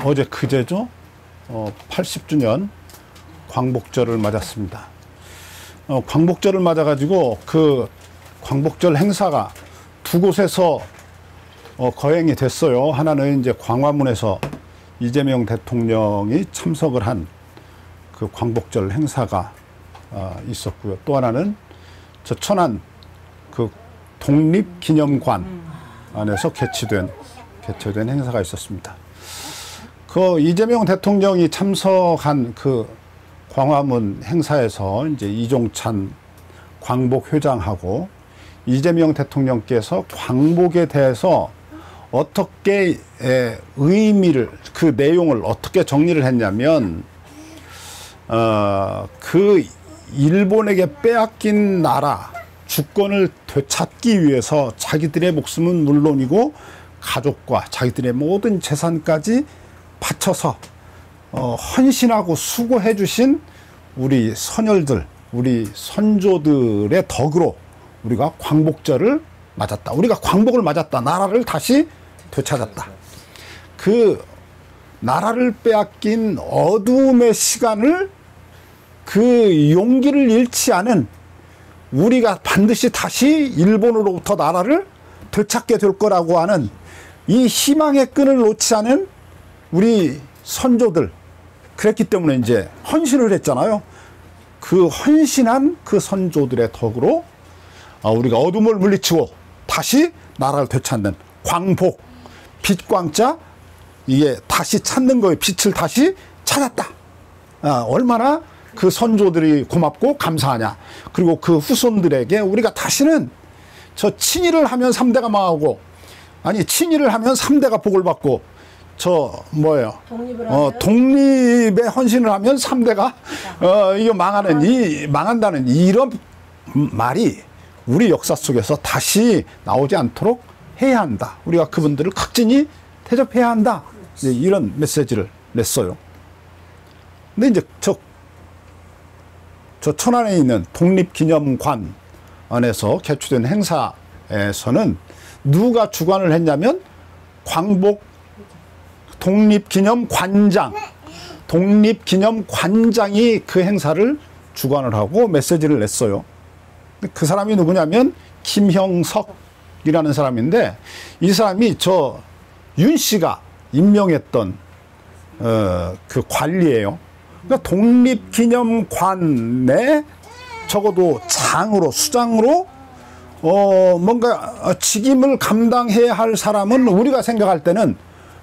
어제 그제죠? 80주년 광복절을 맞았습니다. 광복절을 맞아가지고 그 광복절 행사가 두 곳에서 거행이 됐어요. 하나는 이제 광화문에서 이재명 대통령이 참석을 한 그 광복절 행사가 있었고요. 또 하나는 저 천안 그 독립기념관 안에서 개최된 행사가 있었습니다. 그 이재명 대통령이 참석한 그 광화문 행사에서 이제 이종찬 광복회장하고 이재명 대통령께서 광복에 대해서 어떻게 의미를, 그 내용을 어떻게 정리를 했냐면, 그 일본에게 빼앗긴 나라 주권을 되찾기 위해서 자기들의 목숨은 물론이고 가족과 자기들의 모든 재산까지 바쳐서 헌신하고 수고해 주신 우리 선열들, 우리 선조들의 덕으로 우리가 광복절을 맞았다. 우리가 광복을 맞았다. 나라를 다시 되찾았다. 그 나라를 빼앗긴 어두움의 시간을 그 용기를 잃지 않은 우리가 반드시 다시 일본으로부터 나라를 되찾게 될 거라고 하는 이 희망의 끈을 놓지 않은 우리 선조들, 그랬기 때문에 이제 헌신을 했잖아요. 그 헌신한 그 선조들의 덕으로 우리가 어둠을 물리치고 다시 나라를 되찾는 광복, 빛광자, 이게 다시 찾는 거예요. 빛을 다시 찾았다. 얼마나 그 선조들이 고맙고 감사하냐. 그리고 그 후손들에게 우리가 다시는 저 친일을 하면 3대가 망하고, 아니 친일을 하면 3대가 복을 받고, 독립에 헌신을 하면 3대가 이거 망한다는 이런 말이 우리 역사 속에서 다시 나오지 않도록 해야 한다. 우리가 그분들을 극진히 대접해야 한다. 이런 메시지를 냈어요. 근데 이제 저 천안에 있는 독립기념관 안에서 개최된 행사에서는 누가 주관을 했냐면 광복 독립기념관장이 그 행사를 주관을 하고 메시지를 냈어요. 그 사람이 누구냐면 김형석이라는 사람인데, 이 사람이 저 윤 씨가 임명했던 그 관리예요. 그러니까 독립기념관에 적어도 수장으로 뭔가 직임을 감당해야 할 사람은 우리가 생각할 때는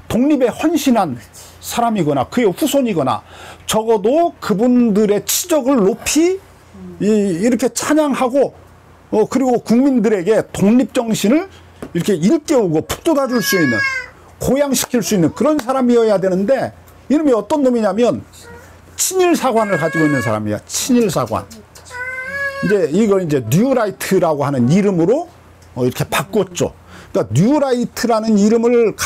독립에 헌신한 사람이거나 그의 후손이거나 적어도 그분들의 치적을 높이 이렇게 찬양하고 그리고 국민들에게 독립정신을 이렇게 일깨우고 북돋아줄 수 있는, 고양시킬 수 있는 그런 사람이어야 되는데, 이름이 어떤 놈이냐면 친일사관을 가지고 있는 사람이야. 친일사관. 이제 이걸 이제 뉴라이트라고 하는 이름으로 이렇게 바꿨죠. 그러니까 뉴라이트라는 이름을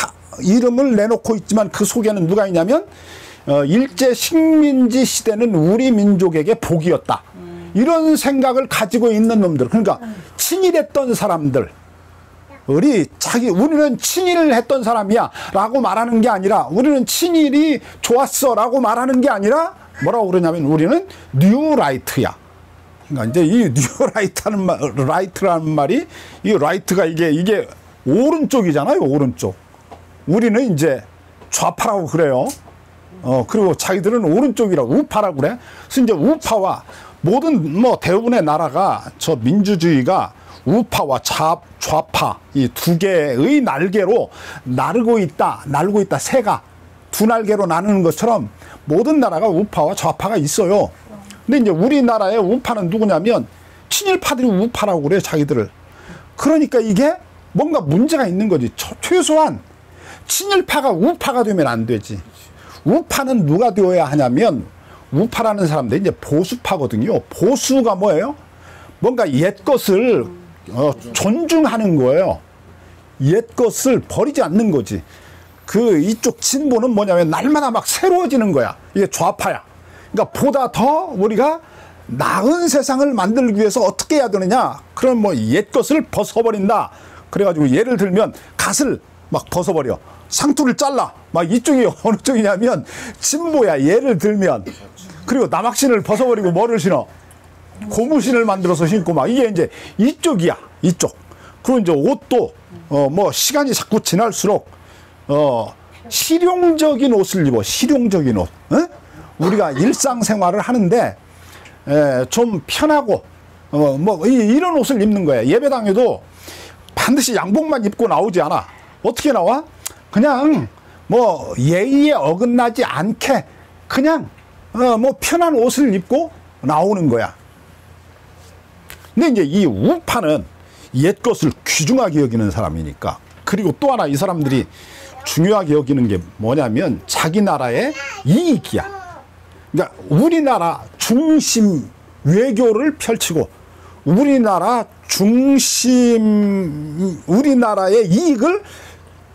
내놓고 있지만 그 속에는 누가 있냐면 일제 식민지 시대는 우리 민족에게 복이었다. 이런 생각을 가지고 있는 놈들. 그러니까 친일했던 사람들. 우리는 친일을 했던 사람이야 라고 말하는 게 아니라, 우리는 친일이 좋았어 라고 말하는 게 아니라 뭐라고 그러냐면 우리는 뉴라이트야. 그러니까 이제 이 라이트라는 말이, 이 라이트가 이게 오른쪽이잖아요. 오른쪽. 우리는 이제 좌파라고 그래요. 그리고 자기들은 오른쪽이라고, 우파라고 그래. 그래서 이제 우파와 모든 대부분의 나라가 저 민주주의가 우파와 좌파 이 두 개의 날개로 날고 있다. 새가 두 날개로 나누는 것처럼 모든 나라가 우파와 좌파가 있어요. 근데 이제 우리나라의 우파는 누구냐면 친일파들이 우파라고 그래요. 자기들을. 그러니까 이게 뭔가 문제가 있는 거지. 최소한 친일파가 우파가 되면 안 되지. 우파는 누가 되어야 하냐면, 우파라는 사람들이 이제 보수파거든요. 보수가 뭐예요? 뭔가 옛것을 존중하는 거예요. 옛것을 버리지 않는 거지. 이쪽 진보는 뭐냐면 날마다 막 새로워지는 거야. 이게 좌파야. 그러니까 보다 더 우리가 나은 세상을 만들기 위해서 어떻게 해야 되느냐? 그럼 옛것을 벗어버린다. 그래가지고 예를 들면 갓을 막 벗어버려. 상투를 잘라. 막 이쪽이 어느 쪽이냐면 진보야. 예를 들면. 그리고 남학신을 벗어버리고 뭐를 신어? 고무신을 만들어서 신고 막 이게 이제 이쪽이야. 이쪽. 그리고 이제 옷도 뭐 시간이 자꾸 지날수록 실용적인 옷을 입어. 실용적인 옷. 어? 우리가 일상생활을 하는데 좀 편하고 뭐 이런 옷을 입는 거야. 예배당에도 반드시 양복만 입고 나오지 않아. 어떻게 나와? 그냥 뭐 예의에 어긋나지 않게 그냥 뭐 편한 옷을 입고 나오는 거야. 근데 이제 이 우파는 옛 것을 귀중하게 여기는 사람이니까. 그리고 또 하나 이 사람들이 중요하게 여기는 게 뭐냐면 자기 나라의 이익이야. 그러니까 우리나라 중심 외교를 펼치고 우리나라의 이익을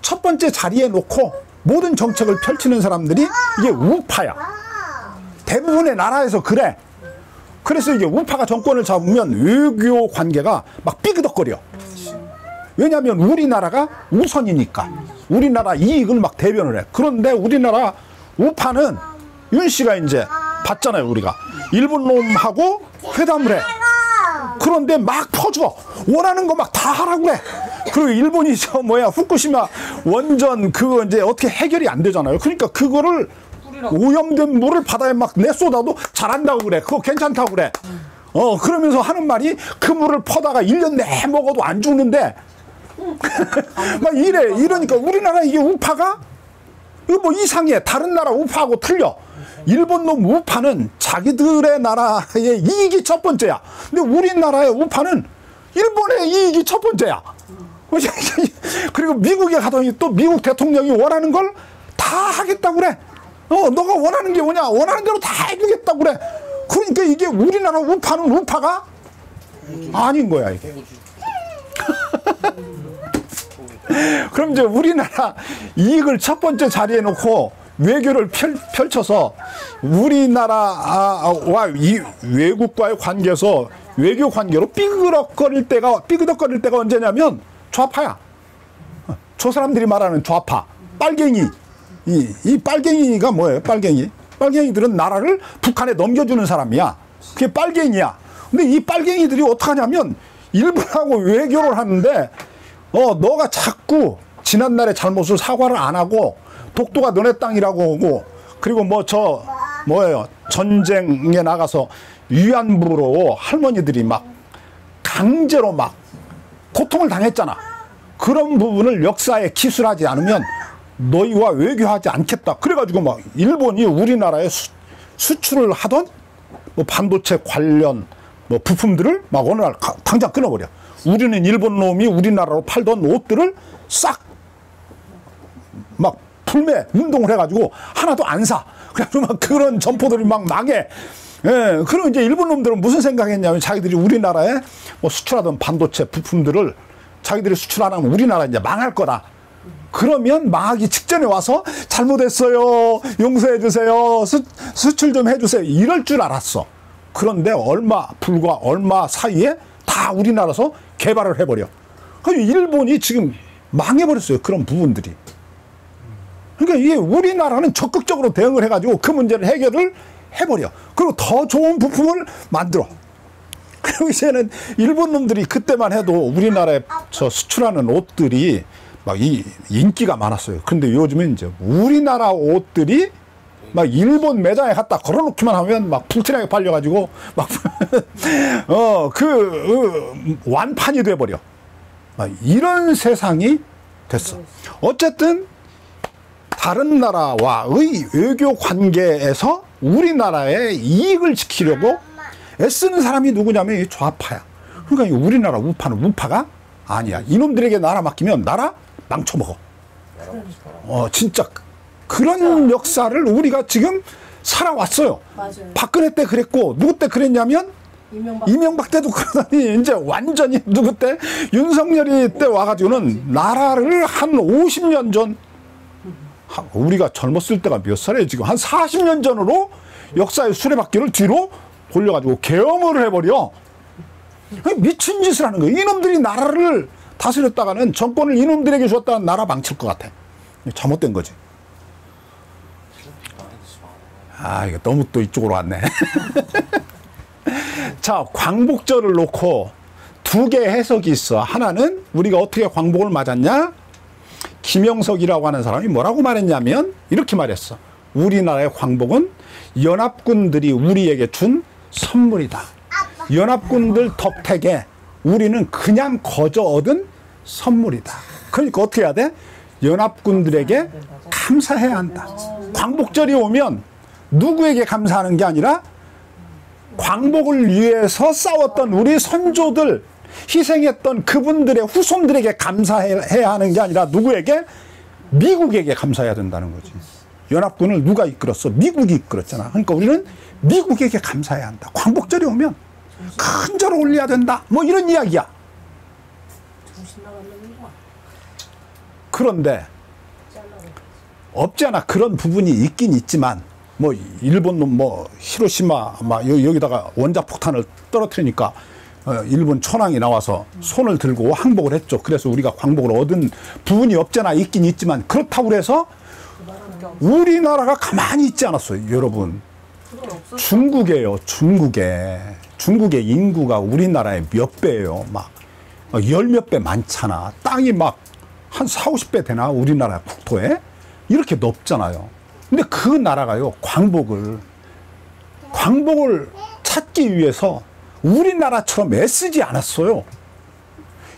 첫 번째 자리에 놓고 모든 정책을 펼치는 사람들이 이게 우파야. 대부분의 나라에서 그래. 그래서 이게 우파가 정권을 잡으면 외교 관계가 막 삐그덕거려. 왜냐하면 우리나라가 우선이니까. 우리나라 이익을 막 대변을 해. 그런데 우리나라 우파는 윤 씨가 이제 봤잖아요. 우리가 일본 놈하고 회담을 해. 그런데 막 퍼줘. 원하는 거 막 다 하라고 그래. 그리고 일본이 저 뭐야 후쿠시마 원전 그거 이제 어떻게 해결이 안 되잖아요. 그러니까 그거를 오염된 물을 바다에 막 내쏟아도 잘한다고 그래. 그거 괜찮다고 그래. 그러면서 하는 말이 그 물을 퍼다가 1년 내내 먹어도 안 죽는데 막 이래. 이러니까 우리나라 이게 우파가 이거 뭐 이상해. 다른 나라 우파하고 틀려. 일본 놈 우파는 자기들의 나라의 이익이 첫 번째야. 근데 우리나라의 우파는 일본의 이익이 첫 번째야. 그리고 미국에 가더니 또 미국 대통령이 원하는 걸 다 하겠다고 그래. 너가 원하는 게 뭐냐? 원하는 대로 다 해주겠다고 그래. 그러니까 이게 우리나라 우파는 우파가 아닌 거야, 이게. 그럼 이제 우리나라 이익을 첫 번째 자리에 놓고 외교를 펼쳐서 우리나라와 이 외국과의 관계에서 외교 관계로 삐그덕거릴 때가 언제냐면 좌파야. 저 사람들이 말하는 좌파, 빨갱이. 이 빨갱이가 뭐예요? 빨갱이들은 나라를 북한에 넘겨주는 사람이야. 그게 빨갱이야. 근데 이 빨갱이들이 어떡하냐면 일본하고 외교를 하는데 너가 자꾸 지난날의 잘못을 사과를 안 하고 독도가 너네 땅이라고 하고 그리고 뭐예요? 전쟁에 나가서 위안부로 할머니들이 막 강제로 막 고통을 당했잖아. 그런 부분을 역사에 기술하지 않으면 너희와 외교하지 않겠다. 그래가지고 막 일본이 우리나라에 수출을 하던 뭐 반도체 관련 뭐 부품들을 막 어느 날 당장 끊어버려. 우리는 일본 놈이 우리나라로 팔던 옷들을 싹 막 불매 운동을 해가지고 하나도 안 사. 그래가지고 막 그런 점포들이 막 망해. 예, 그리고 이제 일본 놈들은 무슨 생각했냐면 자기들이 우리나라에 뭐 수출하던 반도체 부품들을 자기들이 수출 안 하면 우리나라 이제 망할 거다. 그러면 망하기 직전에 와서 잘못했어요. 용서해 주세요. 수출 좀 해주세요. 이럴 줄 알았어. 그런데 불과 얼마 사이에 다 우리나라에서 개발을 해버려. 일본이 지금 망해버렸어요. 그런 부분들이. 그러니까 이게 우리나라는 적극적으로 대응을 해가지고 그 문제를 해결을 해버려. 그리고 더 좋은 부품을 만들어. 그리고 이제는 일본 놈들이 그때만 해도 우리나라에 수출하는 옷들이 막 인기가 많았어요. 근데 요즘엔 이제 우리나라 옷들이 막 일본 매장에 갖다 걸어놓기만 하면 막 불티나게 팔려가지고 막 완판이 돼버려. 이런 세상이 됐어. 어쨌든 다른 나라와의 외교 관계에서 우리나라의 이익을 지키려고 애쓰는 사람이 누구냐면 이 좌파야. 그러니까 우리나라 우파는 우파가 아니야. 이놈들에게 나라 맡기면 나라 망쳐먹어. 진짜 그런 역사를 우리가 지금 살아왔어요. 맞아요. 박근혜 때 그랬고 누구 때 그랬냐면 이명박 때도 그러더니 이제 완전히 누구 때 윤석열이 때 와가지고는 나라를 한 50년 전 우리가 젊었을 때가 몇 살이에요? 지금 한 40년 전으로 역사의 수레바퀴를 뒤로 돌려가지고 계엄을 해버려. 미친 짓을 하는 거예요. 이놈들이 나라를 다스렸다가는 정권을 이놈들에게 줬다는 나라 망칠 것 같아. 잘못된 거지. 아, 이거 너무 또 이쪽으로 왔네. 자, 광복절을 놓고 두 개의 해석이 있어. 하나는 우리가 어떻게 광복을 맞았냐? 김영석이라고 하는 사람이 뭐라고 말했냐면 이렇게 말했어. 우리나라의 광복은 연합군들이 우리에게 준 선물이다. 연합군들 덕택에 우리는 그냥 거저 얻은 선물이다. 그러니까 어떻게 해야 돼? 연합군들에게 감사해야 한다. 광복절이 오면 누구에게 감사하는 게 아니라 광복을 위해서 싸웠던 우리 선조들, 희생했던 그분들의 후손들에게 감사해야 하는 게 아니라 누구에게? 미국에게 감사해야 된다는 거지. 연합군을 누가 이끌었어? 미국이 이끌었잖아. 그러니까 우리는 미국에게 감사해야 한다. 광복절이 오면 큰 절 올려야 된다. 뭐 이런 이야기야. 그런데 없지 않아 그런 부분이 있긴 있지만 뭐 일본 뭐 히로시마 막 여기다가 원자 폭탄을 떨어뜨리니까 일본 천황이 나와서 손을 들고 항복을 했죠. 그래서 우리가 광복을 얻은 부분이 없잖아. 있긴 있지만 그렇다고 해서 우리나라가 가만히 있지 않았어요. 여러분. 중국이에요. 중국의 인구가 우리나라의 몇 배예요. 막 열 몇 배 많잖아. 땅이 막 한 40, 50배 되나? 우리나라 국토에? 이렇게 넓잖아요. 근데 그 나라가요. 광복을 찾기 위해서 우리나라처럼 애쓰지 않았어요.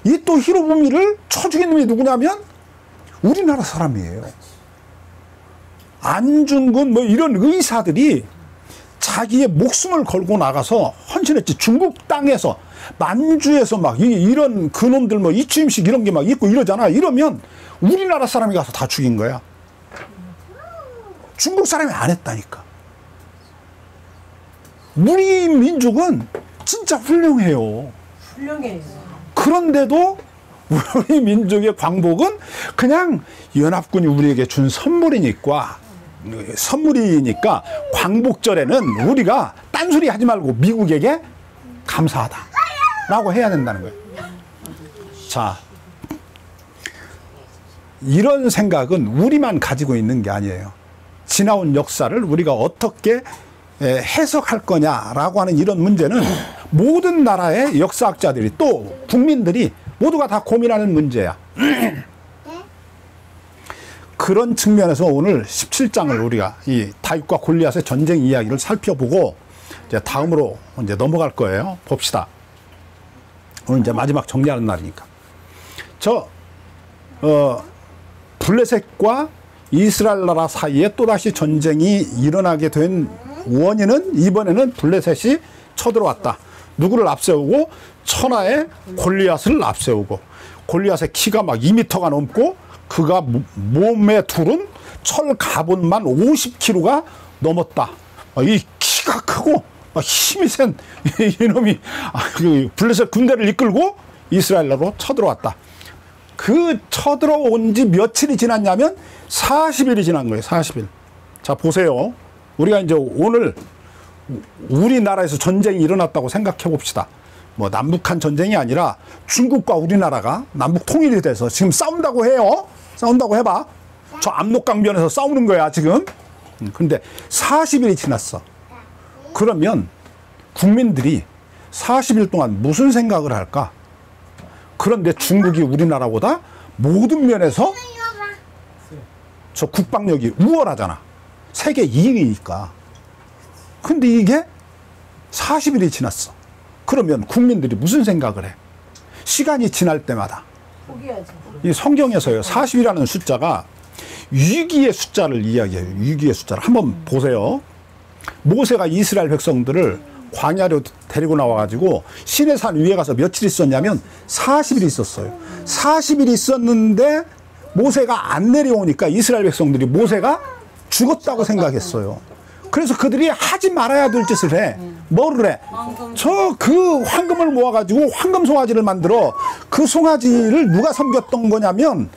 이 또 히로부미를 쳐 죽인 놈이 누구냐면 우리나라 사람이에요. 안중근 뭐 이런 의사들이 자기의 목숨을 걸고 나가서 헌신했지. 중국 땅에서 만주에서 막 이런 그놈들 뭐 이추임식 이런 게 막 있고 이러잖아. 이러면 우리나라 사람이 가서 다 죽인 거야. 중국 사람이 안 했다니까. 우리 민족은 진짜 훌륭해요. 훌륭해요. 그런데도 우리 민족의 광복은 그냥 연합군이 우리에게 준 선물이니까 광복절에는 우리가 딴소리 하지 말고 미국에게 감사하다라고 해야 된다는 거예요. 자, 이런 생각은 우리만 가지고 있는 게 아니에요. 지나온 역사를 우리가 어떻게 해석할 거냐라고 하는 이런 문제는 모든 나라의 역사학자들이 또 국민들이 모두가 다 고민하는 문제야. 그런 측면에서 오늘 17장을 우리가 이 다윗과 골리앗의 전쟁 이야기를 살펴보고 이제 다음으로 이제 넘어갈 거예요. 봅시다. 오늘 이제 마지막 정리하는 날이니까. 블레셋과 이스라엘 나라 사이에 또다시 전쟁이 일어나게 된 원인은 이번에는 블레셋이 쳐들어왔다. 누구를 앞세우고? 천하의 골리앗을 앞세우고, 골리앗의 키가 막 2m가 넘고 그가 몸의 둘은 철 갑옷만 50kg가 넘었다. 이 키가 크고 힘이 센 이놈이 블레셋 군대를 이끌고 이스라엘로 쳐들어왔다. 그 쳐들어온 지 며칠이 지났냐면 40일이 지난 거예요. 40일. 자, 보세요. 우리가 이제 오늘 우리나라에서 전쟁이 일어났다고 생각해 봅시다. 뭐 남북한 전쟁이 아니라 중국과 우리나라가 남북 통일이 돼서 지금 싸운다고 해요. 싸운다고 해봐. 저 압록강변에서 싸우는 거야 지금. 근데 40일이 지났어. 그러면 국민들이 40일 동안 무슨 생각을 할까? 그런데 중국이 우리나라보다 모든 면에서 저 국방력이 우월하잖아. 세계 2위니까. 근데 이게 40일이 지났어. 그러면 국민들이 무슨 생각을 해? 시간이 지날 때마다. 이 성경에서요, 40이라는 숫자가 위기의 숫자를 이야기해요. 위기의 숫자를. 한번 보세요. 모세가 이스라엘 백성들을 광야로 데리고 나와가지고 시내산 위에 가서 며칠 있었냐면 40일 있었어요. 40일 있었는데 모세가 안 내려오니까 이스라엘 백성들이 모세가 죽었다고 생각했어요. 그래서 그들이 하지 말아야 될 짓을 해. 뭐를 해? 저 그 황금을 모아가지고 황금 송아지를 만들어. 그 송아지를 누가 섬겼던 거냐면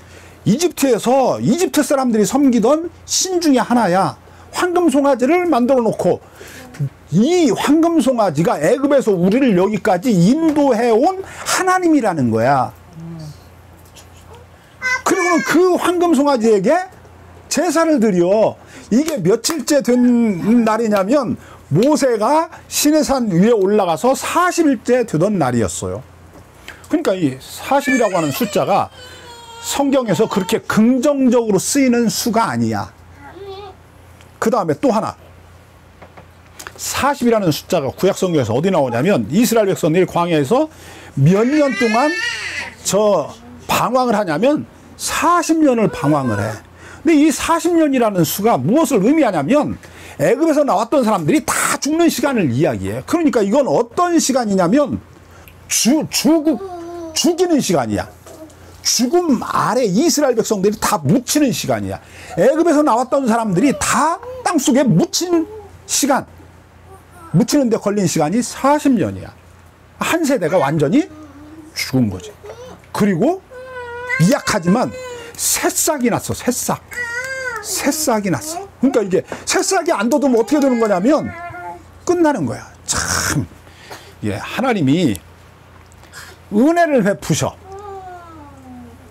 이집트에서 이집트 사람들이 섬기던 신 중에 하나야. 황금 송아지를 만들어 놓고 이 황금 송아지가 애굽에서 우리를 여기까지 인도해 온 하나님이라는 거야. 그러면 그 황금송아지에게 제사를 드려. 이게 며칠째 된 날이냐면 모세가 시내산 위에 올라가서 40일째 되던 날이었어요. 그러니까 이 40이라고 하는 숫자가 성경에서 그렇게 긍정적으로 쓰이는 수가 아니야. 그 다음에 또 하나, 40이라는 숫자가 구약성경에서 어디 나오냐면 이스라엘 백성들이 광야에서 몇 년 동안 저 방황을 하냐면 40년을 방황을 해. 근데 이 40년이라는 수가 무엇을 의미하냐면 애굽에서 나왔던 사람들이 다 죽는 시간을 이야기해. 그러니까 이건 어떤 시간이냐면 죽이는 시간이야. 죽음 아래 이스라엘 백성들이 다 묻히는 시간이야. 애굽에서 나왔던 사람들이 다 땅속에 묻힌 시간, 묻히는 데 걸린 시간이 40년이야. 한 세대가 완전히 죽은 거지. 그리고 미약하지만 새싹이 났어. 새싹이 났어. 그러니까 이게 새싹이 안 돋으면 어떻게 되는 거냐면 끝나는 거야. 참, 예, 하나님이 은혜를 베푸셔.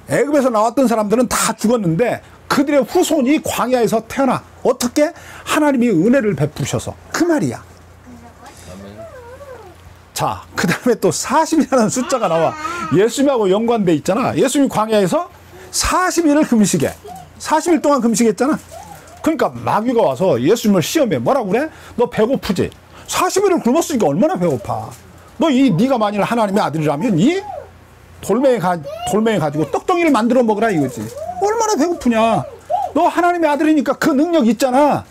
애굽에서 나왔던 사람들은 다 죽었는데 그들의 후손이 광야에서 태어나. 어떻게? 하나님이 은혜를 베푸셔서. 그 말이야. 자, 그 다음에 또 40이라는 숫자가 나와. 예수님하고 연관돼 있잖아. 예수님이 광야에서 40일을 금식해. 40일 동안 금식했잖아. 그러니까 마귀가 와서 예수님을 시험해. 뭐라고 그래? 너 배고프지? 40일을 굶었으니까 얼마나 배고파. 네가 만일 하나님의 아들이라면 이 돌멩이 가지고 떡덩이를 만들어 먹으라 이거지. 얼마나 배고프냐. 너 하나님의 아들이니까 그 능력 있잖아.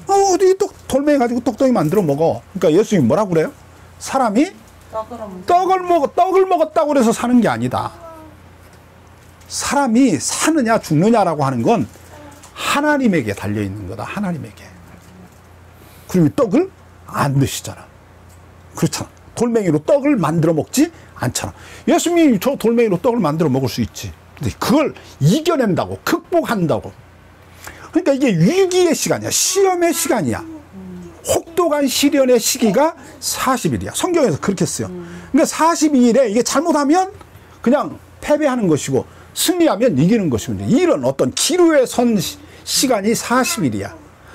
어디 돌멩이 가지고 떡덩이 만들어 먹어. 그러니까 예수님이 뭐라고 그래요? 사람이 떡을 먹었다고 그래서 사는 게 아니다. 사람이 사느냐 죽느냐라고 하는 건 하나님에게 달려있는 거다. 하나님에게. 그리고 떡을 안 드시잖아. 그렇잖아. 돌멩이로 떡을 만들어 먹지 않잖아. 예수님이 저 돌멩이로 떡을 만들어 먹을 수 있지. 근데 그걸 이겨낸다고, 극복한다고. 그러니까 이게 위기의 시간이야. 시험의 시간이야. 혹독한 시련의 시기가 40일이야. 성경에서 그렇게 써요. 그러니까 42일에 이게 잘못하면 그냥 패배하는 것이고 승리하면 이기는 것이고, 이런 어떤 기로에 선 시간이 40일이야.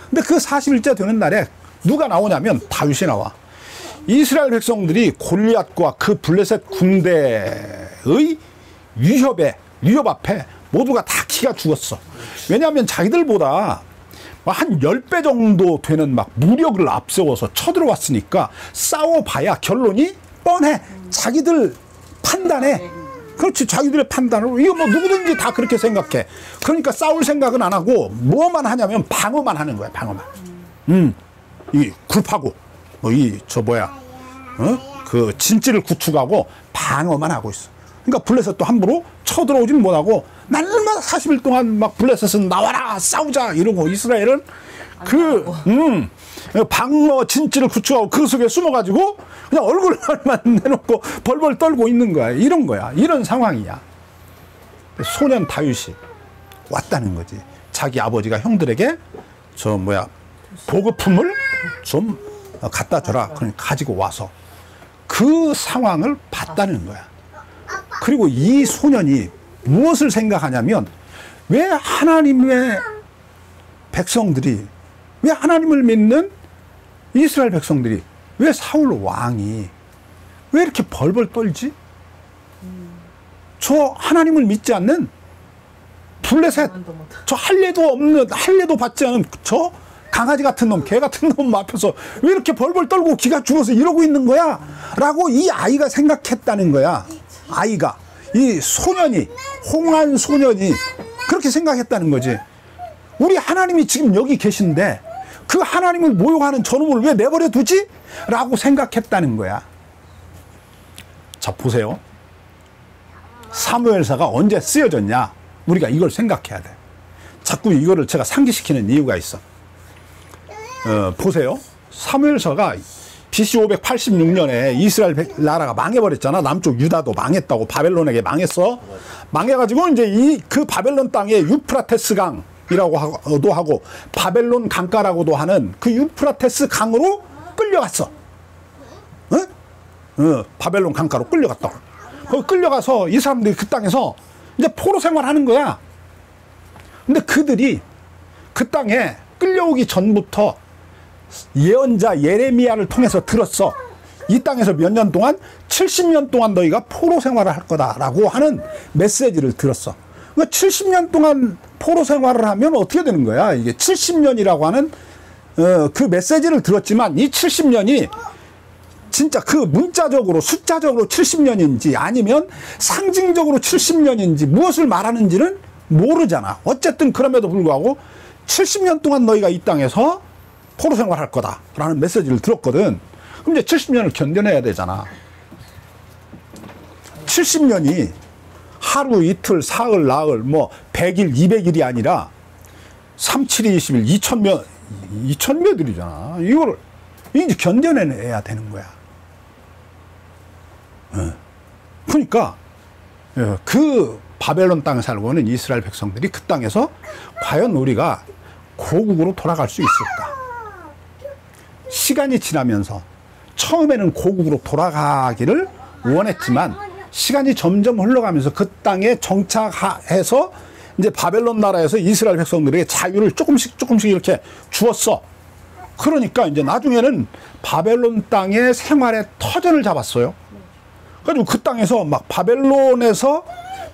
근데 그 40일째 되는 날에 누가 나오냐면 다윗이 나와. 이스라엘 백성들이 골리앗과 그 블레셋 군대의 위협 앞에 모두가 다 기가 죽었어. 왜냐하면 자기들보다 한 10배 정도 되는 막 무력을 앞세워서 쳐들어왔으니까 싸워봐야 결론이 뻔해. 자기들 판단해. 그렇지. 자기들의 판단으로. 이거 뭐 누구든지 다 그렇게 생각해. 그러니까 싸울 생각은 안 하고 뭐만 하냐면 방어만 하는 거야. 방어만. 이 굴파고 그 진지를 구축하고 방어만 하고 있어. 그러니까 블레셋도 함부로 쳐들어오진 못하고 날마다 40일 동안 막 블레셋은 나와라 싸우자 이러고 이스라엘은 방어 진지를 구축하고 그 속에 숨어가지고 그냥 얼굴만 내놓고 벌벌 떨고 있는 거야. 이런 거야. 이런 상황이야. 소년 다윗이 왔다는 거지. 자기 아버지가 형들에게 보급품을 좀 갖다 줘라. 그러니 가지고 와서 그 상황을 봤다는 거야. 그리고 이 소년이 무엇을 생각하냐면 왜 하나님의 백성들이, 왜 하나님을 믿는 이스라엘 백성들이, 왜 사울 왕이 왜 이렇게 벌벌 떨지? 저 하나님을 믿지 않는 블레셋, 저 할례도 받지 않은 저 강아지 같은 놈, 개 같은 놈 앞에서 왜 이렇게 벌벌 떨고 기가 죽어서 이러고 있는 거야? 라고 이 아이가 생각했다는 거야. 아이가, 이 소년이, 홍한 소년이 그렇게 생각했다는 거지. 우리 하나님이 지금 여기 계신데 그 하나님을 모욕하는 저놈을 왜 내버려 두지? 라고 생각했다는 거야. 자, 보세요. 사무엘사가 언제 쓰여졌냐? 우리가 이걸 생각해야 돼. 자꾸 이거를 제가 상기시키는 이유가 있어. 보세요. 사무엘서가 BC 586년에 이스라엘 나라가 망해버렸잖아. 남쪽 유다도 망했다고. 바벨론에게 망했어. 망해가지고 이제 그 바벨론 땅에 유프라테스 강이라고도 하고 바벨론 강가라고도 하는 그 유프라테스 강으로 끌려갔어. 바벨론 강가로 끌려갔다고. 거기 끌려가서 이 사람들이 그 땅에서 이제 포로 생활하는 거야. 근데 그들이 그 땅에 끌려오기 전부터 예언자 예레미야를 통해서 들었어. 이 땅에서 몇 년 동안 70년 동안 너희가 포로 생활을 할 거다라고 하는 메시지를 들었어. 그러니까 70년 동안 포로 생활을 하면 어떻게 되는 거야? 이게 70년이라고 하는 그 메시지를 들었지만 이 70년이 진짜 그 문자적으로 숫자적으로 70년인지 아니면 상징적으로 70년인지 무엇을 말하는지는 모르잖아. 어쨌든 그럼에도 불구하고 70년 동안 너희가 이 땅에서 포로 생활할 거다라는 메시지를 들었거든. 그럼 이제 70년을 견뎌내야 되잖아. 70년이 하루, 이틀, 사흘, 나흘, 뭐 100일, 200일이 아니라 3, 7, 20일, 2000몇일이잖아. 이거를 이제 견뎌내야 되는 거야. 그러니까 그 바벨론 땅에 살고 있는 이스라엘 백성들이 그 땅에서 과연 우리가 고국으로 돌아갈 수 있을까? 시간이 지나면서 처음에는 고국으로 돌아가기를 원했지만 시간이 점점 흘러가면서 그 땅에 정착해서 이제 바벨론 나라에서 이스라엘 백성들에게 자유를 조금씩 이렇게 주었어. 그러니까 이제 나중에는 바벨론 땅의 생활의 터전을 잡았어요. 그래가지고 그 땅에서 막 바벨론에서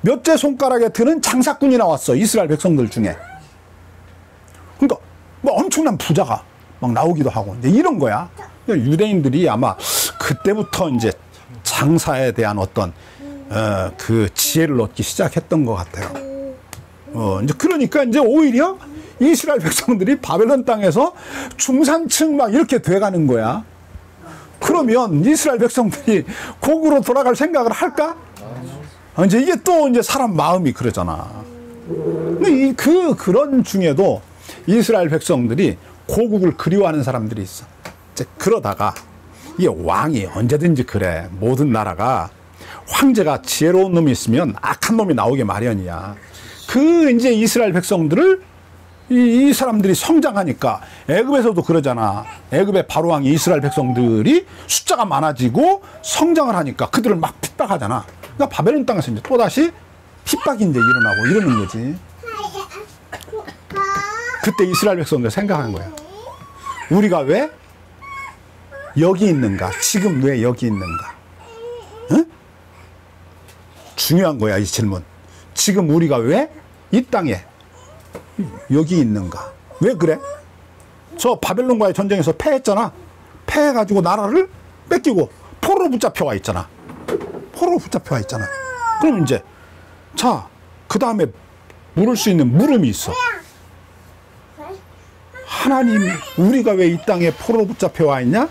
몇째 손가락에 드는 장사꾼이 나왔어. 이스라엘 백성들 중에. 그러니까 뭐 엄청난 부자가 막 나오기도 하고 이제 이런 거야. 유대인들이 아마 그때부터 이제 장사에 대한 어떤 그 지혜를 얻기 시작했던 것 같아요. 이제 그러니까 이제 오히려 이스라엘 백성들이 바벨론 땅에서 중산층 막 이렇게 돼가는 거야. 그러면 이스라엘 백성들이 고국으로 돌아갈 생각을 할까? 이제 이게 또 이제 사람 마음이 그러잖아. 근데 그런 중에도 이스라엘 백성들이 고국을 그리워하는 사람들이 있어. 이제 그러다가 이게 왕이 언제든지 그래. 모든 나라가 황제가 지혜로운 놈이 있으면 악한 놈이 나오게 마련이야. 그 이제 이스라엘 백성들을 이 사람들이 성장하니까 애굽에서도 그러잖아. 애굽의 바로왕이 이스라엘 백성들이 숫자가 많아지고 성장을 하니까 그들을 막 핍박하잖아. 그러니까 바벨론 땅에서 이제 또다시 핍박이 이제 일어나고 이러는 거지. 그때 이스라엘 백성들 생각한 거야. 우리가 왜 여기 있는가? 지금 왜 여기 있는가? 응? 중요한 거야, 이 질문. 지금 우리가 왜 이 땅에 여기 있는가? 왜 그래? 저 바벨론과의 전쟁에서 패했잖아. 패해가지고 나라를 뺏기고 포로로 붙잡혀와 있잖아. 포로로 붙잡혀와 있잖아. 그럼 이제 자, 그 다음에 물을 수 있는 물음이 있어. 하나님, 우리가 왜 이 땅에 포로로 붙잡혀와 있냐?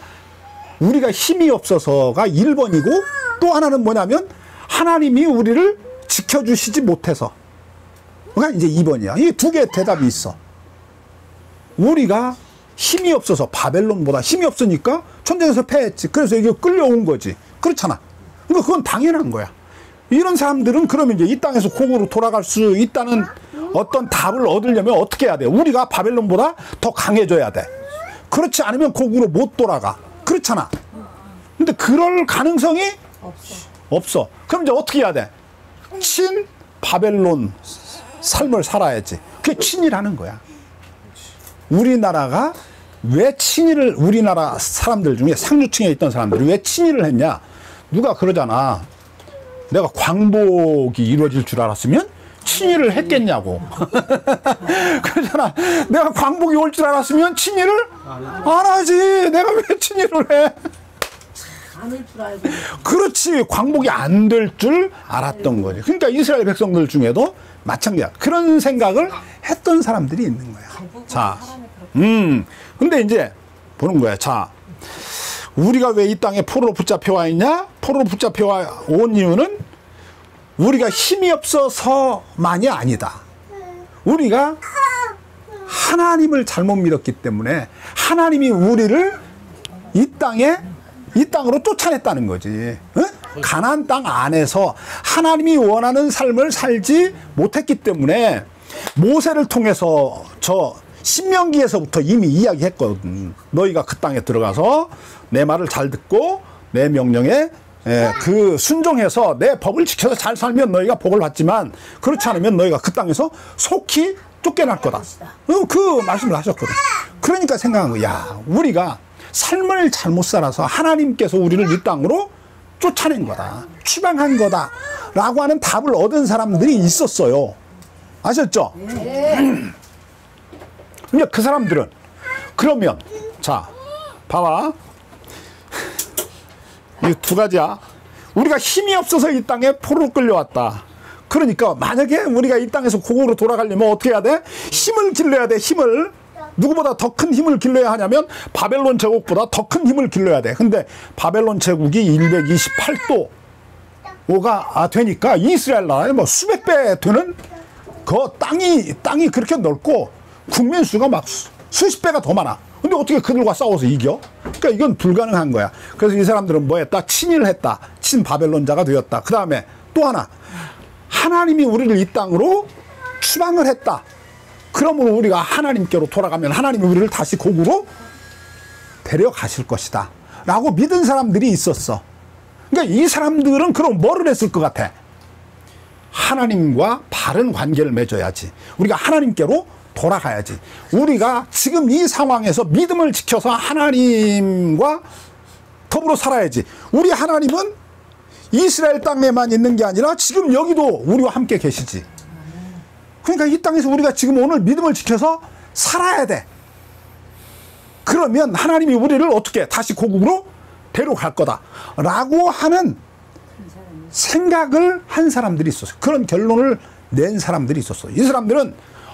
우리가 힘이 없어서가 1번이고 또 하나는 뭐냐면 하나님이 우리를 지켜주시지 못해서. 그러니까 이제 2번이야. 이 두 개의 대답이 있어. 우리가 힘이 없어서 바벨론보다 힘이 없으니까 전쟁에서 패했지. 그래서 이게 끌려온 거지. 그렇잖아. 그러니까 그건 당연한 거야. 이런 사람들은 그러면 이제 이 땅에서 고국으로 돌아갈 수 있다는 어떤 답을 얻으려면 어떻게 해야 돼? 우리가 바벨론보다 더 강해져야 돼. 그렇지 않으면 고국으로 못 돌아가. 그렇잖아. 근데 그럴 가능성이 없어. 그럼 이제 어떻게 해야 돼? 친 바벨론 삶을 살아야지. 그게 친이라는 거야. 우리나라가 왜 친일을, 우리나라 사람들 중에 상류층에 있던 사람들이 왜 친일을 했냐? 누가 그러잖아. 내가 광복이 이루어질 줄 알았으면 친일을 했겠냐고. 그러잖아. 내가 광복이 올 줄 알았으면 친일을 안 하지. 내가 왜 친일을 해? 안을 줄 알고. 그렇지. 광복이 안 될 줄 알았던 거지. 그러니까 이스라엘 백성들 중에도 마찬가지야. 그런 생각을 했던 사람들이 있는 거야. 자, 근데 이제 보는 거야. 자, 우리가 왜 이 땅에 포로로 붙잡혀와 있냐? 포로로 붙잡혀와 온 이유는 우리가 힘이 없어서만이 아니다. 우리가 하나님을 잘못 믿었기 때문에 하나님이 우리를 이 땅으로 쫓아냈다는 거지. 응? 가나안 땅 안에서 하나님이 원하는 삶을 살지 못했기 때문에 모세를 통해서 저 신명기에서부터 이미 이야기했거든. 너희가 그 땅에 들어가서 내 말을 잘 듣고 내 명령에 그 순종해서 내 법을 지켜서 잘 살면 너희가 복을 받지만 그렇지 않으면 너희가 그 땅에서 속히 쫓겨날 거다. 그 말씀을 하셨거든. 그러니까 생각한 거야. 야, 우리가 삶을 잘못 살아서 하나님께서 우리를 이 땅으로 쫓아낸 거다. 추방한 거다. 라고 하는 답을 얻은 사람들이 있었어요. 아셨죠? 근데 그 사람들은 그러면 자 봐봐. 이 두 가지야. 우리가 힘이 없어서 이 땅에 포로로 끌려왔다. 그러니까 만약에 우리가 이 땅에서 고국으로 돌아가려면 어떻게 해야 돼? 힘을 길러야 돼. 힘을. 누구보다 더 큰 힘을 길러야 하냐면 바벨론 제국보다 더 큰 힘을 길러야 돼. 근데 바벨론 제국이 128도가 되니까 이스라엘 나라에 뭐 수백 배 되는 그 땅이 그렇게 넓고 국민 수가 막 수십 배가 더 많아. 근데 어떻게 그들과 싸워서 이겨? 그러니까 이건 불가능한 거야. 그래서 이 사람들은 뭐 했다? 친일을 했다. 친바벨론자가 되었다. 그 다음에 또 하나. 하나님이 우리를 이 땅으로 추방을 했다. 그러므로 우리가 하나님께로 돌아가면 하나님이 우리를 다시 고국으로 데려가실 것이다. 라고 믿은 사람들이 있었어. 그러니까 이 사람들은 그럼 뭐를 했을 것 같아? 하나님과 바른 관계를 맺어야지. 우리가 하나님께로 돌아가야지. 우리가 지금 이 상황에서 믿음을 지켜서 하나님과 더불어 살아야지. 우리 하나님은 이스라엘 땅에만 있는 게 아니라 지금 여기도 우리와 함께 계시지. 그러니까 이 땅에서 우리가 지금 오늘 믿음을 지켜서 살아야 돼. 그러면 하나님이 우리를 어떻게 다시 고국으로 데려갈 거다 라고 하는 생각을 한 사람들이 있었어요. 그런 결론을 낸 사람들이 있었어요. 이 사람들은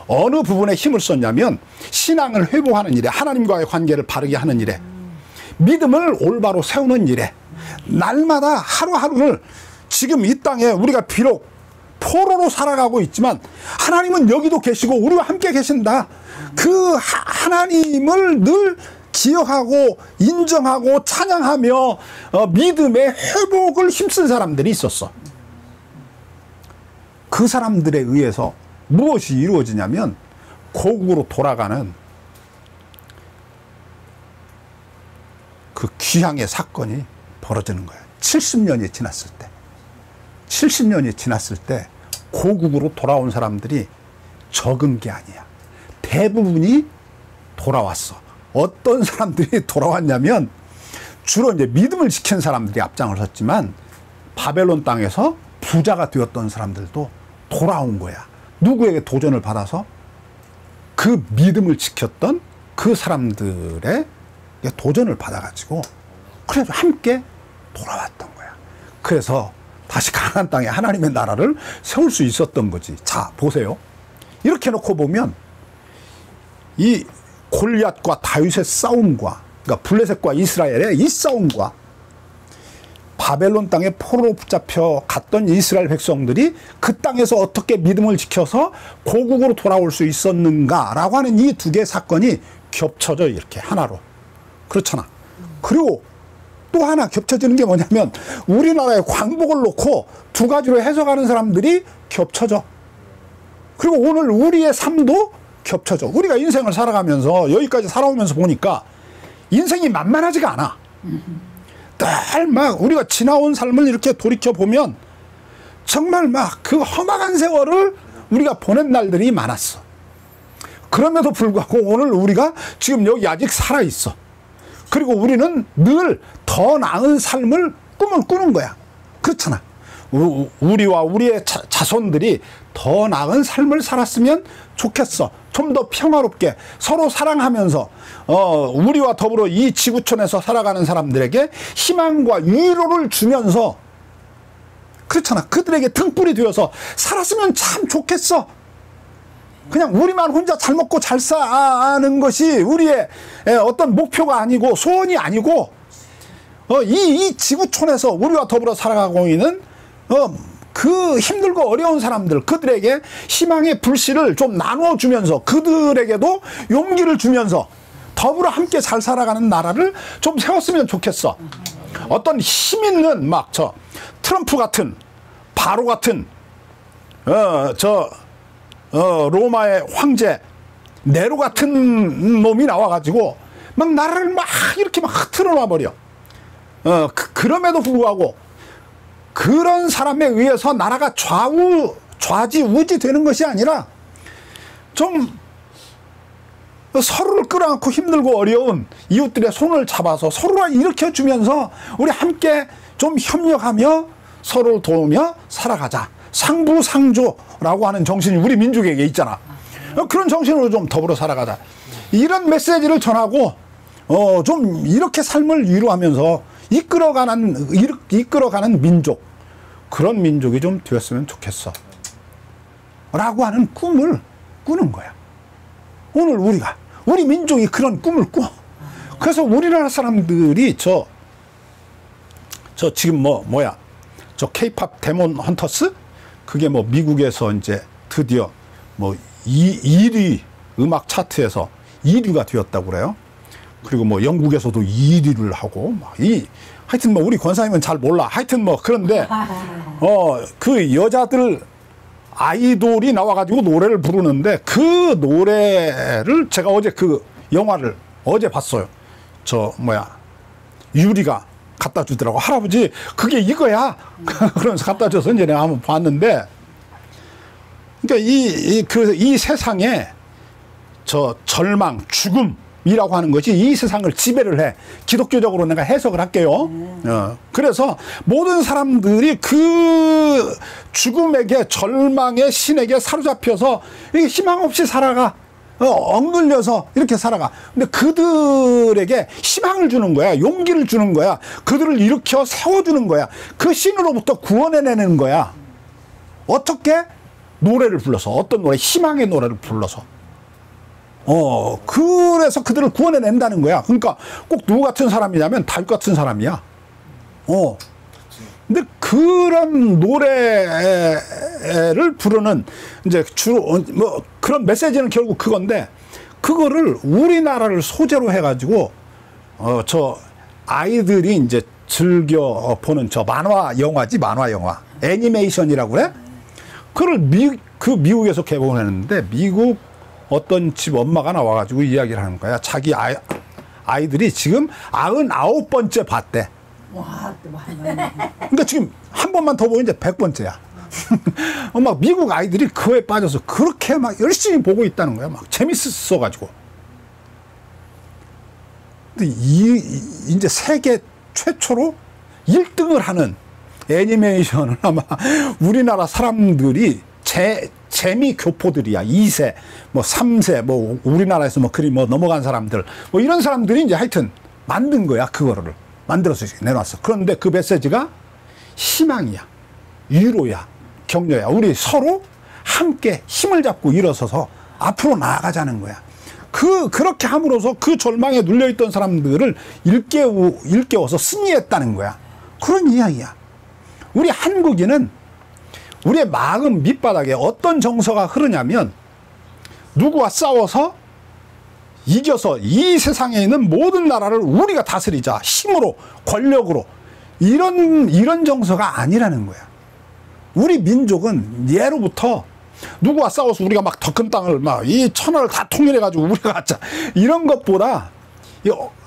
어느 부분에 힘을 썼냐면 신앙을 회복하는 일에, 하나님과의 관계를 바르게 하는 일에, 믿음을 올바로 세우는 일에, 날마다 하루하루를 지금 이 땅에 우리가 비록 포로로 살아가고 있지만 하나님은 여기도 계시고 우리와 함께 계신다. 그 하나님을 늘 기억하고 인정하고 찬양하며 믿음의 회복을 힘쓴 사람들이 있었어. 그 사람들에 의해서 무엇이 이루어지냐면 고국으로 돌아가는 그 귀향의 사건이 벌어지는 거야. 70년이 지났을 때. 70년이 지났을 때 고국으로 돌아온 사람들이 적은 게 아니야. 대부분이 돌아왔어. 어떤 사람들이 돌아왔냐면 주로 이제 믿음을 지킨 사람들이 앞장을 섰지만 바벨론 땅에서 부자가 되었던 사람들도 돌아온 거야. 누구에게 도전을 받아서? 그 믿음을 지켰던 그 사람들의 도전을 받아가지고 그래서 함께 돌아왔던 거야. 그래서 다시 가나안 땅에 하나님의 나라를 세울 수 있었던 거지. 자, 보세요. 이렇게 놓고 보면 이 골리앗과 다윗의 싸움과, 그러니까 블레셋과 이스라엘의 이 싸움과 바벨론 땅에 포로로 붙잡혀 갔던 이스라엘 백성들이 그 땅에서 어떻게 믿음을 지켜서 고국으로 돌아올 수 있었는가라고 하는 이 두 개의 사건이 겹쳐져 이렇게 하나로. 그렇잖아. 그리고 또 하나 겹쳐지는 게 뭐냐면 우리나라의 광복을 놓고 두 가지로 해석하는 사람들이 겹쳐져. 그리고 오늘 우리의 삶도 겹쳐져. 우리가 인생을 살아가면서 여기까지 살아오면서 보니까 인생이 만만하지가 않아. 늘 막 우리가 지나온 삶을 이렇게 돌이켜보면 정말 막 그 험악한 세월을 우리가 보낸 날들이 많았어. 그럼에도 불구하고 오늘 우리가 지금 여기 아직 살아있어. 그리고 우리는 늘 더 나은 삶을 꿈을 꾸는 거야. 그렇잖아. 우리와 우리의 자손들이 더 나은 삶을 살았으면 좋겠어. 좀 더 평화롭게 서로 사랑하면서 우리와 더불어 이 지구촌에서 살아가는 사람들에게 희망과 위로를 주면서 그렇잖아. 그들에게 등불이 되어서 살았으면 참 좋겠어. 그냥 우리만 혼자 잘 먹고 잘 사는 것이 우리의 어떤 목표가 아니고 소원이 아니고 이 지구촌에서 우리와 더불어 살아가고 있는 그 힘들고 어려운 사람들, 그들에게 희망의 불씨를 좀 나눠주면서 그들에게도 용기를 주면서 더불어 함께 잘 살아가는 나라를 좀 세웠으면 좋겠어. 어떤 힘 있는 막 트럼프 같은 바로 같은 로마의 황제 네로 같은 놈이 나와가지고 막 나라를 막 이렇게 막 틀어놔 버려. 그럼에도 불구하고 그런 사람에 의해서 나라가 좌지우지 되는 것이 아니라 좀 서로를 끌어안고 힘들고 어려운 이웃들의 손을 잡아서 서로를 일으켜주면서 우리 함께 좀 협력하며 서로를 도우며 살아가자. 상부상조라고 하는 정신이 우리 민족에게 있잖아. 그런 정신으로 좀 더불어 살아가자. 이런 메시지를 전하고 좀 이렇게 삶을 위로하면서 이끌어가는 민족, 그런 민족이 좀 되었으면 좋겠어 라고 하는 꿈을 꾸는 거야. 오늘 우리 민족이 그런 꿈을 꿔. 그래서 우리나라 사람들이 저 지금 저 케이팝 데몬 헌터스, 그게 뭐 미국에서 이제 드디어 뭐 1위 음악 차트에서 2위가 되었다고 그래요. 그리고 뭐 영국에서도 2위를 하고 하여튼 뭐 우리 권사님은 잘 몰라. 하여튼 뭐 그런데 그 여자들 아이돌이 나와가지고 노래를 부르는데, 그 노래를 제가 어제 그 영화를 어제 봤어요. 유리가 갖다 주더라고. 할아버지 그게 이거야. 그러면서 갖다 줘서 이제 내가 한번 봤는데, 그러니까 이 세상에 절망, 죽음이라고 하는 것이 이 세상을 지배를 해. 기독교적으로 내가 해석을 할게요. 그래서 모든 사람들이 그 죽음에게, 절망의 신에게 사로잡혀서 이게 희망 없이 살아가. 억눌려서 이렇게 살아가. 근데 그들에게 희망을 주는 거야. 용기를 주는 거야. 그들을 일으켜 세워주는 거야. 그 신으로부터 구원해내는 거야. 어떻게? 노래를 불러서. 어떤 노래? 희망의 노래를 불러서. 그래서 그들을 구원해낸다는 거야. 그러니까 꼭 누구 같은 사람이냐면 다윗 같은 사람이야. 근데 그런 노래를 부르는 이제 주로 뭐 그런 메시지는 결국 그건데, 그거를 우리나라를 소재로 해가지고 저 아이들이 이제 즐겨 보는 저 만화 영화지, 만화 영화 애니메이션이라고 그래. 그걸 미국에서 개봉했는데, 미국 어떤 집 엄마가 나와가지고 이야기를 하는 거야. 자기 아이들이 지금 99번째 봤대. 와, 그러니까 지금 한 번만 더 보면 이제 100번째야. 막 미국 아이들이 그거에 빠져서 그렇게 막 열심히 보고 있다는 거야. 막 재밌었어가지고. 근데 이제 세계 최초로 1등을 하는 애니메이션을 아마 우리나라 사람들이 재미 교포들이야. 2세, 뭐 3세, 뭐 우리나라에서 뭐 그리 뭐 넘어간 사람들, 뭐 이런 사람들이 이제 하여튼 만든 거야. 그거를 만들어서 내놨어. 그런데 그 메시지가 희망이야, 위로야, 격려야. 우리 서로 함께 힘을 잡고 일어서서 앞으로 나아가자는 거야. 그렇게 함으로써 그 절망에 눌려있던 사람들을 일깨워서 승리했다는 거야. 그런 이야기야. 우리 한국인은 우리의 마음 밑바닥에 어떤 정서가 흐르냐면, 누구와 싸워서 이겨서 이 세상에 있는 모든 나라를 우리가 다스리자, 힘으로, 권력으로, 이런 정서가 아니라는 거야. 우리 민족은 예로부터 누구와 싸워서 우리가 막 더 큰 땅을 이 천하를 다 통일해가지고 우리가 갖자, 이런 것보다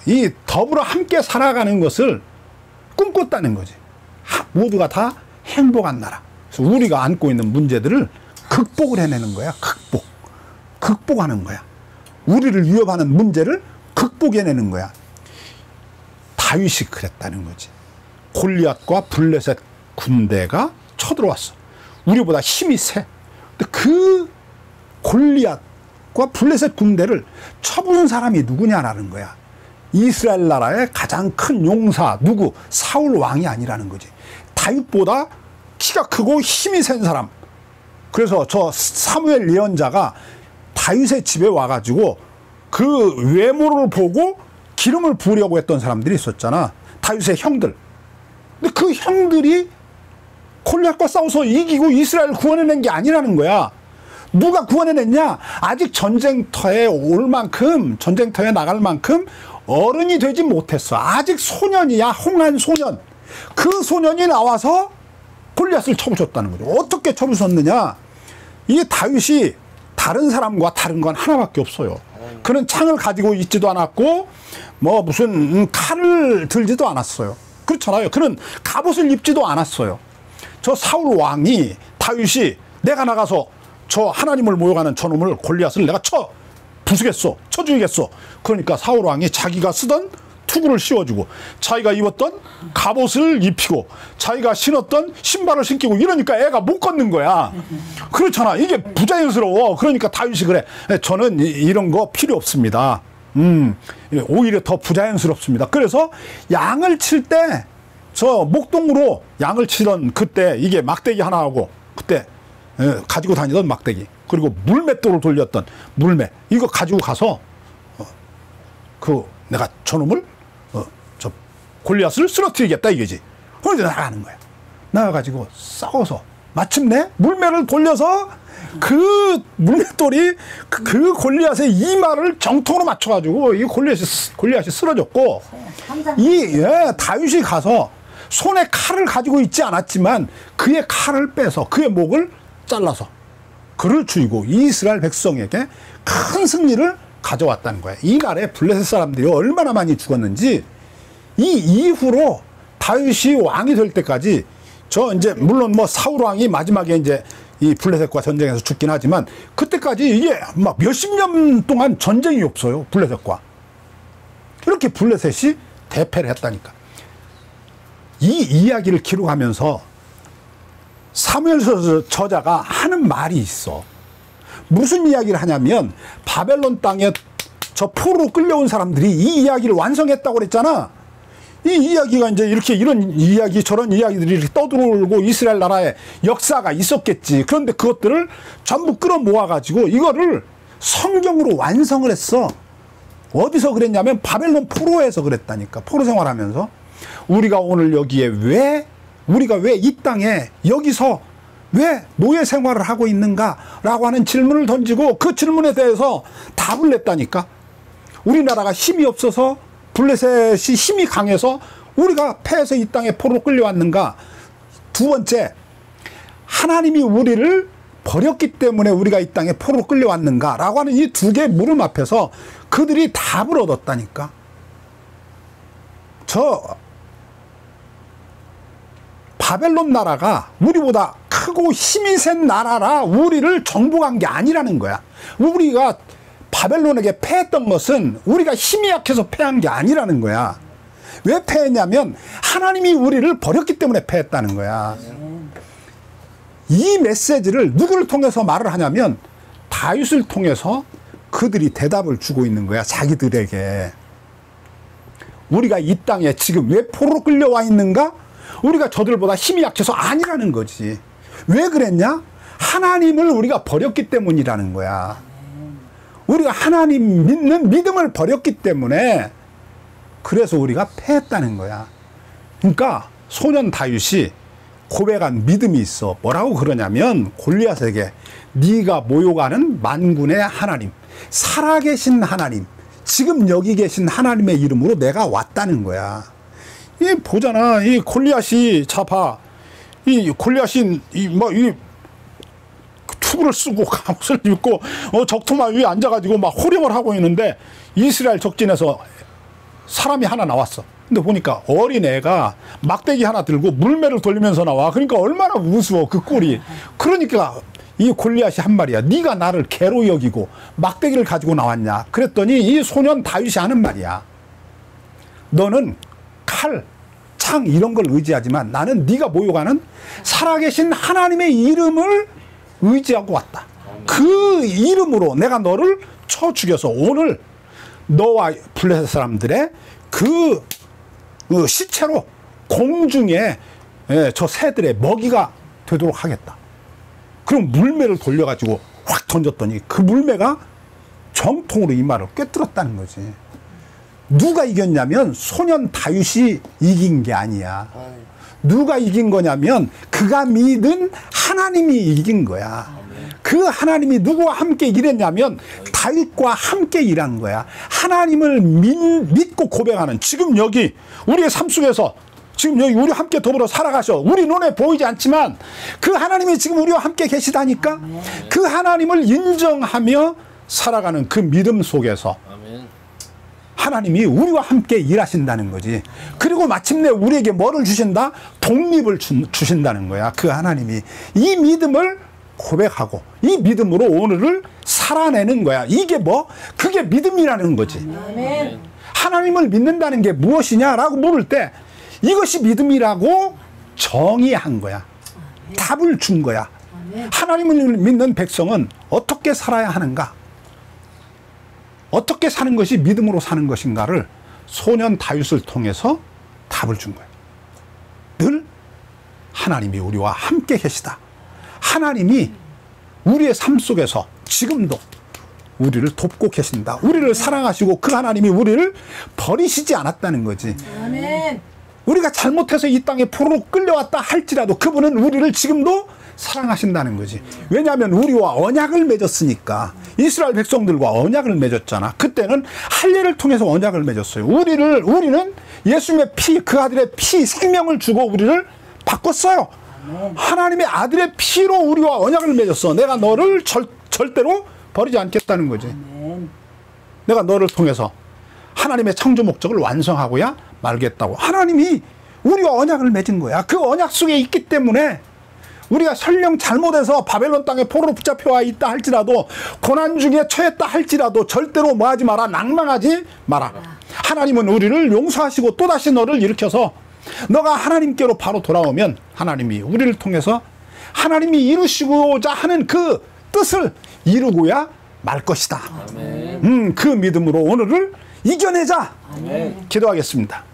이 더불어 함께 살아가는 것을 꿈꿨다는 거지. 모두가 다 행복한 나라. 그래서 우리가 안고 있는 문제들을 극복을 해내는 거야. 극복하는 거야. 우리를 위협하는 문제를 극복해내는 거야. 다윗이 그랬다는 거지. 골리앗과 블레셋 군대가 쳐들어왔어. 우리보다 힘이 세. 근데 그 골리앗과 블레셋 군대를 쳐부순 사람이 누구냐라는 거야. 이스라엘 나라의 가장 큰 용사 누구? 사울 왕이 아니라는 거지. 다윗보다 키가 크고 힘이 센 사람. 그래서 저 사무엘 예언자가 다윗의 집에 와가지고 그 외모를 보고 기름을 부으려고 했던 사람들이 있었잖아. 다윗의 형들. 근데 그 형들이 골리앗과 싸워서 이기고 이스라엘을 구원해낸 게 아니라는 거야. 누가 구원해냈냐? 아직 전쟁터에 올 만큼, 전쟁터에 나갈 만큼 어른이 되지 못했어. 아직 소년이야. 홍한 소년. 그 소년이 나와서 골리앗을 쳐부셨다는 거죠. 어떻게 쳐부셨느냐? 이 다윗이 다른 사람과 다른 건 하나밖에 없어요. 그는 창을 가지고 있지도 않았고 뭐 무슨 칼을 들지도 않았어요. 그렇잖아요. 그는 갑옷을 입지도 않았어요. 저 사울 왕이 다윗이 내가 나가서 저 하나님을 모욕하는 저놈을 골리앗을 내가 부수겠어, 쳐 죽이겠어. 그러니까 사울 왕이 자기가 쓰던 투구를 씌워주고 자기가 입었던 갑옷을 입히고 자기가 신었던 신발을 신기고 이러니까 애가 못 걷는 거야. 그렇잖아. 이게 부자연스러워. 그러니까 다윗이 그래. 저는 이런 거 필요 없습니다. 오히려 더 부자연스럽습니다. 그래서 양을 칠 때 저 목동으로 양을 치던 그때 이게 막대기 하나하고 그때 가지고 다니던 막대기 그리고 물맷돌을 돌렸던 물맷 이거 가지고 가서 내가 저놈을 저 골리앗을 쓰러뜨리겠다 이거지. 그런데 나가는 거야. 나가가지고 싸워서 마침내 물맷을 돌려서 그 물맷돌이 그 골리앗의 이마를 정통으로 맞춰가지고 이 골리앗이 쓰러졌고 다윗이 가서 손에 칼을 가지고 있지 않았지만 그의 칼을 빼서 그의 목을 잘라서 그를 죽이고 이스라엘 백성에게 큰 승리를 가져왔다는 거야. 이 날에 블레셋 사람들이 얼마나 많이 죽었는지 이 이후로 다윗이 왕이 될 때까지 이제 물론 뭐 사울 왕이 마지막에 이제 이 블레셋과 전쟁에서 죽긴 하지만 그때까지 이게 막 몇십 년 동안 전쟁이 없어요. 블레셋과. 이렇게 블레셋이 대패를 했다니까. 이 이야기를 기록하면서 사무엘서 저자가 하는 말이 있어. 무슨 이야기를 하냐면 바벨론 땅에 저 포로로 끌려온 사람들이 이 이야기를 완성했다고 그랬잖아. 이 이야기가 이제 이렇게 이런 이야기 저런 이야기들이 이렇게 떠들어오고 이스라엘 나라의 역사가 있었겠지. 그런데 그것들을 전부 끌어모아 가지고 이거를 성경으로 완성을 했어. 어디서 그랬냐면 바벨론 포로에서 그랬다니까. 포로 생활하면서 우리가 오늘 여기에 우리가 왜 이 땅에 여기서 왜 노예 생활을 하고 있는가라고 하는 질문을 던지고 그 질문에 대해서 답을 냈다니까. 우리나라가 힘이 없어서 블레셋이 힘이 강해서 우리가 패해서 이 땅에 포로로 끌려왔는가. 두 번째, 하나님이 우리를 버렸기 때문에 우리가 이 땅에 포로로 끌려왔는가 라고 하는 이 두 개의 물음 앞에서 그들이 답을 얻었다니까. 바벨론 나라가 우리보다 크고 힘이 센 나라라 우리를 정복한 게 아니라는 거야. 우리가 바벨론에게 패했던 것은 우리가 힘이 약해서 패한 게 아니라는 거야. 왜 패했냐면 하나님이 우리를 버렸기 때문에 패했다는 거야. 이 메시지를 누구를 통해서 말을 하냐면 다윗을 통해서 그들이 대답을 주고 있는 거야. 자기들에게. 우리가 이 땅에 지금 왜 포로로 끌려와 있는가? 우리가 저들보다 힘이 약해서 아니라는 거지. 왜 그랬냐? 하나님을 우리가 버렸기 때문이라는 거야. 우리가 하나님 믿는 믿음을 버렸기 때문에 그래서 우리가 패했다는 거야. 그러니까 소년 다윗이 고백한 믿음이 있어. 뭐라고 그러냐면 골리앗에게 네가 모욕하는 만군의 하나님, 살아계신 하나님, 지금 여기 계신 하나님의 이름으로 내가 왔다는 거야. 이 보잖아. 이 골리앗이 봐. 이 골리앗이 이 투구를 쓰고 갑옷을 입고 적토마 위에 앉아가지고 막 호령을 하고 있는데 이스라엘 적진에서 사람이 하나 나왔어. 근데 보니까 어린 애가 막대기 하나 들고 물매를 돌리면서 나와. 그러니까 얼마나 우스워 그 꼴이. 그러니까 이 골리앗이 한 말이야. 네가 나를 개로 여기고 막대기를 가지고 나왔냐. 그랬더니 이 소년 다윗이 하는 말이야. 너는 칼, 창 이런 걸 의지하지만 나는 네가 모욕하는 살아계신 하나님의 이름을 의지하고 왔다. 그 이름으로 내가 너를 쳐 죽여서 오늘 너와 블레셋 사람들의 그 시체로 공중에 저 새들의 먹이가 되도록 하겠다. 그럼 물매를 돌려가지고 확 던졌더니 그 물매가 정통으로 이마를 꿰뚫었다는 거지. 누가 이겼냐면 소년 다윗이 이긴 게 아니야. 누가 이긴 거냐면 그가 믿은 하나님이 이긴 거야. 그 하나님이 누구와 함께 일했냐면 다윗과 함께 일한 거야. 하나님을 믿고 고백하는 지금 여기 우리의 삶 속에서 지금 여기 우리 함께 더불어 살아가셔. 우리 눈에 보이지 않지만 그 하나님이 지금 우리와 함께 계시다니까. 그 하나님을 인정하며 살아가는 그 믿음 속에서 하나님이 우리와 함께 일하신다는 거지. 그리고 마침내 우리에게 뭐를 주신다? 독립을 주신다는 거야. 그 하나님이. 이 믿음을 고백하고 이 믿음으로 오늘을 살아내는 거야. 이게 뭐? 그게 믿음이라는 거지. 아멘. 하나님을 믿는다는 게 무엇이냐라고 물을 때 이것이 믿음이라고 정의한 거야. 답을 준 거야. 하나님을 믿는 백성은 어떻게 살아야 하는가? 어떻게 사는 것이 믿음으로 사는 것인가를 소년 다윗을 통해서 답을 준 거예요. 늘 하나님이 우리와 함께 계시다. 하나님이 우리의 삶 속에서 지금도 우리를 돕고 계신다. 우리를 사랑하시고 그 하나님이 우리를 버리시지 않았다는 거지. 아멘. 우리가 잘못해서 이 땅에 포로로 끌려왔다 할지라도 그분은 우리를 지금도 사랑하신다는 거지. 왜냐하면 우리와 언약을 맺었으니까. 이스라엘 백성들과 언약을 맺었잖아. 그때는 할례를 통해서 언약을 맺었어요. 우리는 예수님의 피, 그 아들의 피, 생명을 주고 우리를 바꿨어요. 하나님의 아들의 피로 우리와 언약을 맺었어. 내가 너를 절대로 버리지 않겠다는 거지. 내가 너를 통해서 하나님의 창조 목적을 완성하고야 말겠다고. 하나님이 우리와 언약을 맺은 거야. 그 언약 속에 있기 때문에 우리가 설령 잘못해서 바벨론 땅에 포로로 붙잡혀와 있다 할지라도 고난 중에 처했다 할지라도 절대로 뭐하지 마라. 낭망하지 마라. 하나님은 우리를 용서하시고 또다시 너를 일으켜서 너가 하나님께로 바로 돌아오면 하나님이 우리를 통해서 하나님이 이루시고자 하는 그 뜻을 이루고야 말 것이다. 그 믿음으로 오늘을 이겨내자. 기도하겠습니다.